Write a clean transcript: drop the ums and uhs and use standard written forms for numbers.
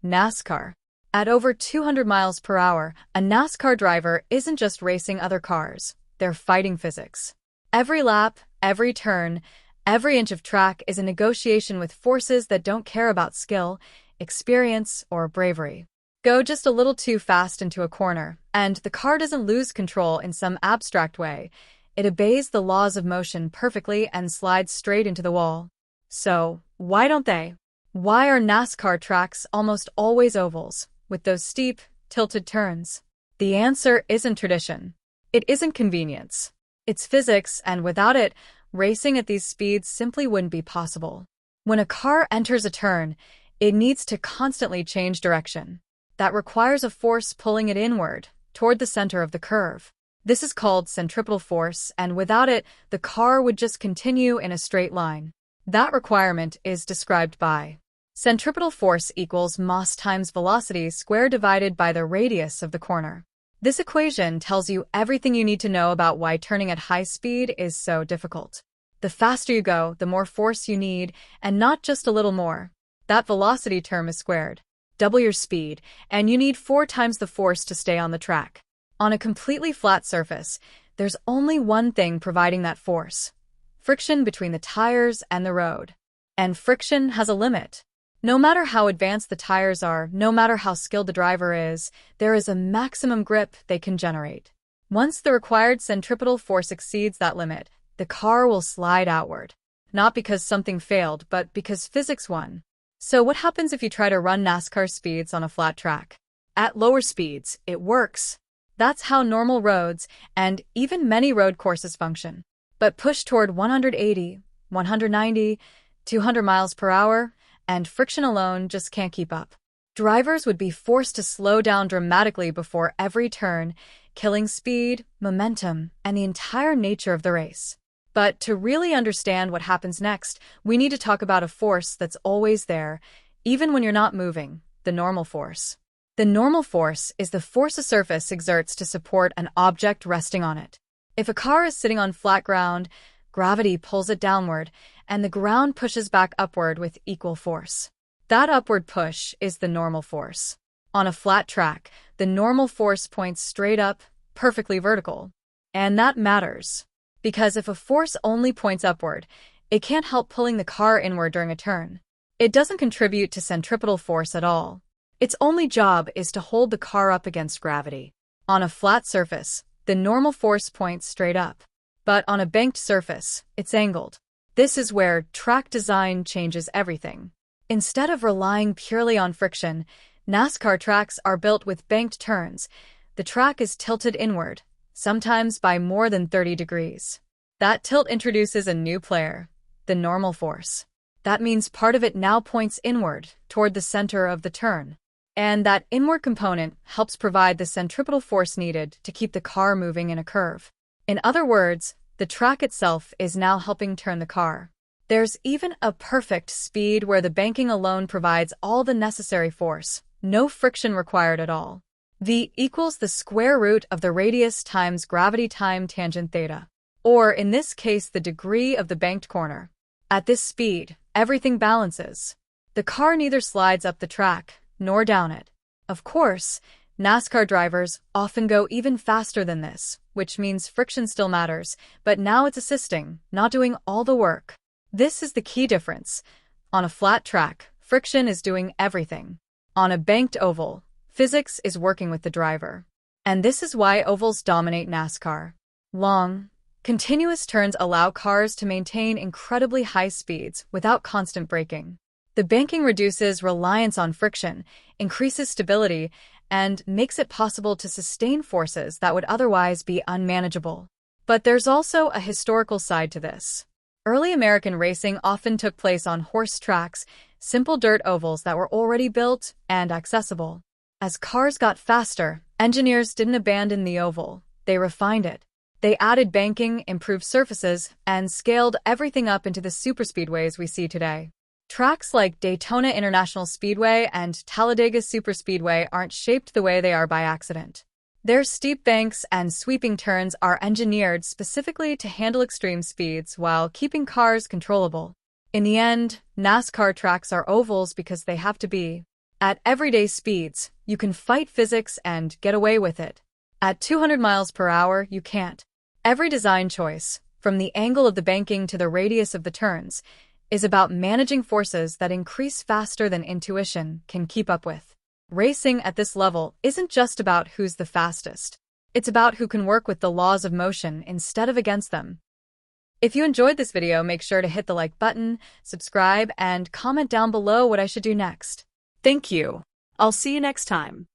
NASCAR. At over 200 miles per hour, a NASCAR driver isn't just racing other cars, they're fighting physics. Every lap, every turn, every inch of track is a negotiation with forces that don't care about skill, experience, or bravery. Go just a little too fast into a corner, and the car doesn't lose control in some abstract way. It obeys the laws of motion perfectly and slides straight into the wall. So, why don't they? Why are NASCAR tracks almost always ovals, with those steep, tilted turns? The answer isn't tradition. It isn't convenience. It's physics, and without it, racing at these speeds simply wouldn't be possible. When a car enters a turn, it needs to constantly change direction. That requires a force pulling it inward, toward the center of the curve. This is called centripetal force, and without it, the car would just continue in a straight line. That requirement is described by centripetal force equals mass times velocity squared divided by the radius of the corner. This equation tells you everything you need to know about why turning at high speed is so difficult. The faster you go, the more force you need, and not just a little more. That velocity term is squared. Double your speed, and you need 4 times the force to stay on the track. On a completely flat surface, there's only one thing providing that force: friction between the tires and the road. And friction has a limit. No matter how advanced the tires are, no matter how skilled the driver is, there is a maximum grip they can generate. Once the required centripetal force exceeds that limit, the car will slide outward. Not because something failed, but because physics won. So what happens if you try to run NASCAR speeds on a flat track? At lower speeds, it works. That's how normal roads, and even many road courses function. But push toward 180, 190, 200 miles per hour, and friction alone just can't keep up. Drivers would be forced to slow down dramatically before every turn, killing speed, momentum, and the entire nature of the race. But to really understand what happens next, we need to talk about a force that's always there, even when you're not moving: the normal force. The normal force is the force a surface exerts to support an object resting on it. If a car is sitting on flat ground, gravity pulls it downward, and the ground pushes back upward with equal force. That upward push is the normal force. On a flat track, the normal force points straight up, perfectly vertical. And that matters. Because if a force only points upward, it can't help pulling the car inward during a turn. It doesn't contribute to centripetal force at all. Its only job is to hold the car up against gravity. On a flat surface, the normal force points straight up. But on a banked surface, it's angled. This is where track design changes everything. Instead of relying purely on friction, NASCAR tracks are built with banked turns. The track is tilted inward, sometimes by more than 30 degrees. That tilt introduces a new player: the normal force. That means part of it now points inward, toward the center of the turn. And that inward component helps provide the centripetal force needed to keep the car moving in a curve. In other words, the track itself is now helping turn the car. There's even a perfect speed where the banking alone provides all the necessary force, no friction required at all. V equals the square root of the radius times gravity times tangent theta. Or, in this case, the degree of the banked corner. At this speed, everything balances. The car neither slides up the track, nor down it. Of course, NASCAR drivers often go even faster than this, which means friction still matters, but now it's assisting, not doing all the work. This is the key difference. On a flat track, friction is doing everything. On a banked oval, physics is working with the driver. And this is why ovals dominate NASCAR. Long, continuous turns allow cars to maintain incredibly high speeds without constant braking. The banking reduces reliance on friction, increases stability, and makes it possible to sustain forces that would otherwise be unmanageable. But there's also a historical side to this. Early American racing often took place on horse tracks, simple dirt ovals that were already built and accessible. As cars got faster, engineers didn't abandon the oval, they refined it. They added banking, improved surfaces, and scaled everything up into the superspeedways we see today. Tracks like Daytona International Speedway and Talladega Superspeedway aren't shaped the way they are by accident. Their steep banks and sweeping turns are engineered specifically to handle extreme speeds while keeping cars controllable. In the end, NASCAR tracks are ovals because they have to be. At everyday speeds, you can fight physics and get away with it. At 200 miles per hour, you can't. Every design choice, from the angle of the banking to the radius of the turns, is about managing forces that increase faster than intuition can keep up with. Racing at this level isn't just about who's the fastest. It's about who can work with the laws of motion instead of against them. If you enjoyed this video, make sure to hit the like button, subscribe, and comment down below what I should do next. Thank you. I'll see you next time.